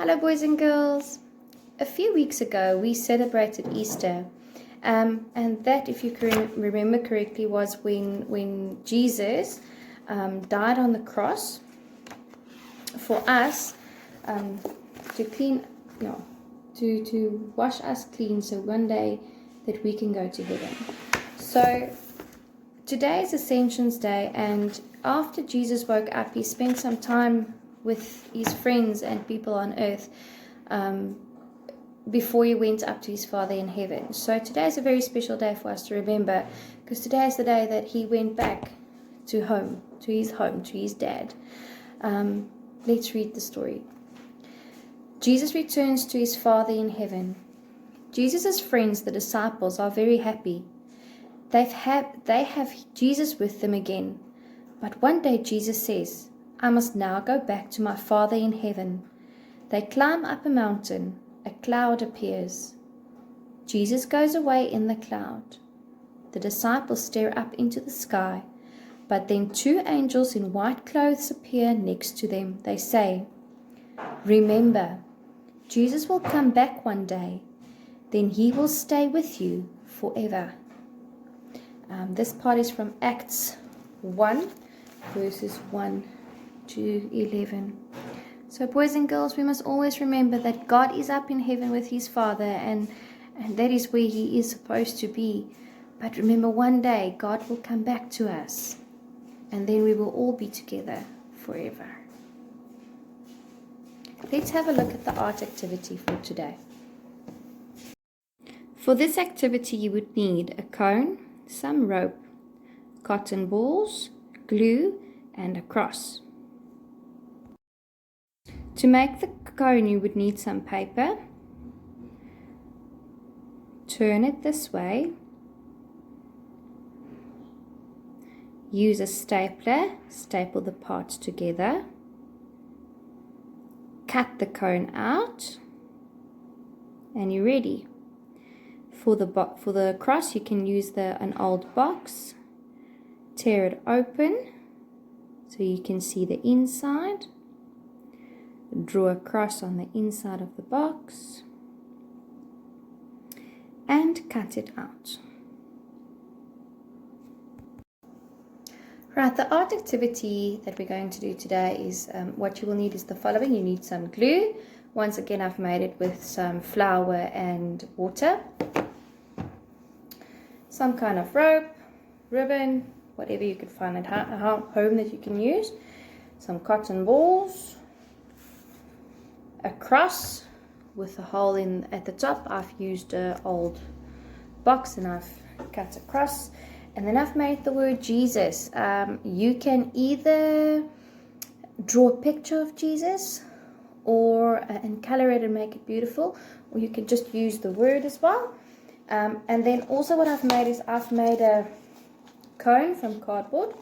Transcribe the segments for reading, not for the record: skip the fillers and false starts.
Hello boys and girls. A few weeks ago we celebrated Easter, and that, if you can remember correctly, was when Jesus died on the cross for us, to clean, to wash us clean, so one day that we can go to heaven. So today is Ascension's Day, and after Jesus woke up, he spent some time with his friends and people on earth before he went up to his Father in heaven. So today is a very special day for us to remember, because today is the day that he went back to his dad. Let's read the story. Jesus returns to his Father in heaven. Jesus' friends, the disciples, are very happy. They have Jesus with them again. But one day Jesus says, "I must now go back to my Father in heaven." They climb up a mountain. A cloud appears. Jesus goes away in the cloud. The disciples stare up into the sky, but then two angels in white clothes appear next to them. They say, "Remember, Jesus will come back one day. Then he will stay with you forever." This part is from Acts 1, verses 1 to 11. So boys and girls, we must always remember that God is up in heaven with his Father, and that is where he is supposed to be. But remember, one day God will come back to us, and then we will all be together forever. Let's have a look at the art activity for today. For this activity you would need a cone, some rope, cotton balls, glue, and a cross. To make the cone you would need some paper. Turn it this way. Use a stapler, staple the parts together. Cut the cone out, and you're ready. For the cross, you can use an old box. Tear it open so you can see the inside. Draw a cross on the inside of the box and cut it out. Right, the art activity that we're going to do today is, what you will need is the following. You need some glue. Once again, I've made it with some flour and water. Some kind of rope, ribbon, whatever you could find at home that you can use. Some cotton balls. A cross with a hole in at the top. I've used an old box and I've cut a cross, and then I've made the word Jesus. You can either draw a picture of Jesus and color it and make it beautiful, or you can just use the word as well. And then also what I've made is I've made a cone from cardboard.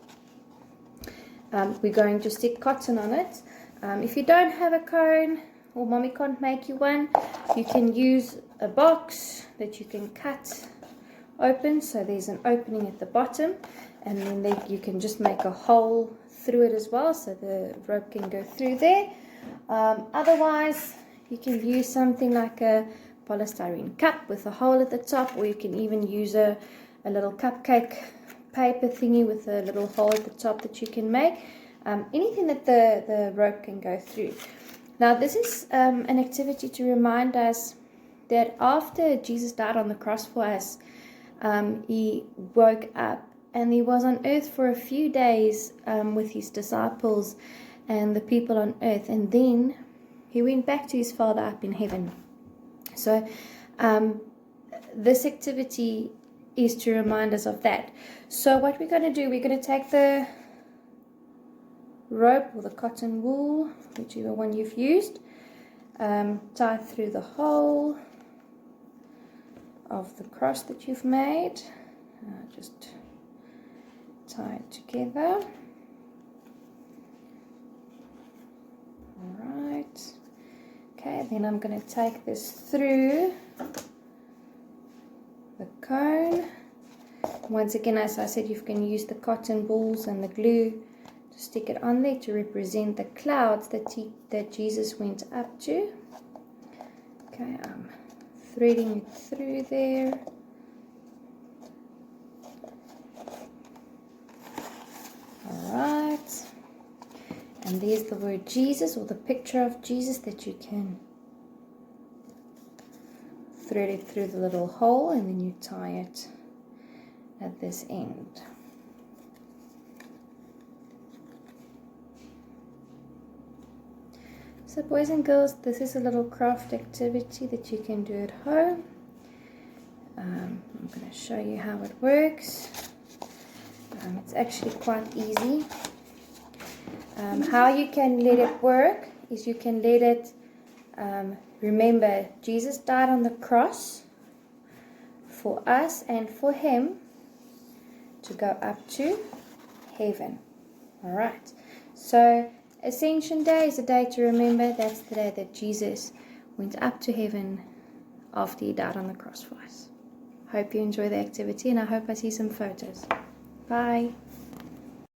We're going to stick cotton on it. If you don't have a cone, or mommy can't make you one, you can use a box that you can cut open, so there's an opening at the bottom, and then you can just make a hole through it as well, so the rope can go through there. Otherwise, you can use something like a polystyrene cup with a hole at the top, or you can even use a little cupcake paper thingy with a little hole at the top that you can make. Anything that the rope can go through. Now, this is an activity to remind us that after Jesus died on the cross for us, he woke up and he was on earth for a few days with his disciples and the people on earth, and then he went back to his Father up in heaven. So this activity is to remind us of that. So what we're going to do, we're going to take the rope or the cotton wool, whichever one you've used, tie through the hole of the cross that you've made. Just tie it together. Alright. Okay, then I'm going to take this through the cone. Once again, as I said, you can use the cotton balls and the glue to stick it on there to represent the clouds that Jesus went up to. Okay, I'm threading it through there. Alright, and there's the word Jesus, or the picture of Jesus, that you can thread it through the little hole, and then you tie it at this end. So boys and girls, this is a little craft activity that you can do at home. I'm going to show you how it works. It's actually quite easy. How you can let it work is you can let it, remember, Jesus died on the cross for us and for him to go up to heaven. Alright, so Ascension Day is a day to remember. That's the day that Jesus went up to heaven after he died on the cross for us. Hope you enjoy the activity, and I hope I see some photos. Bye.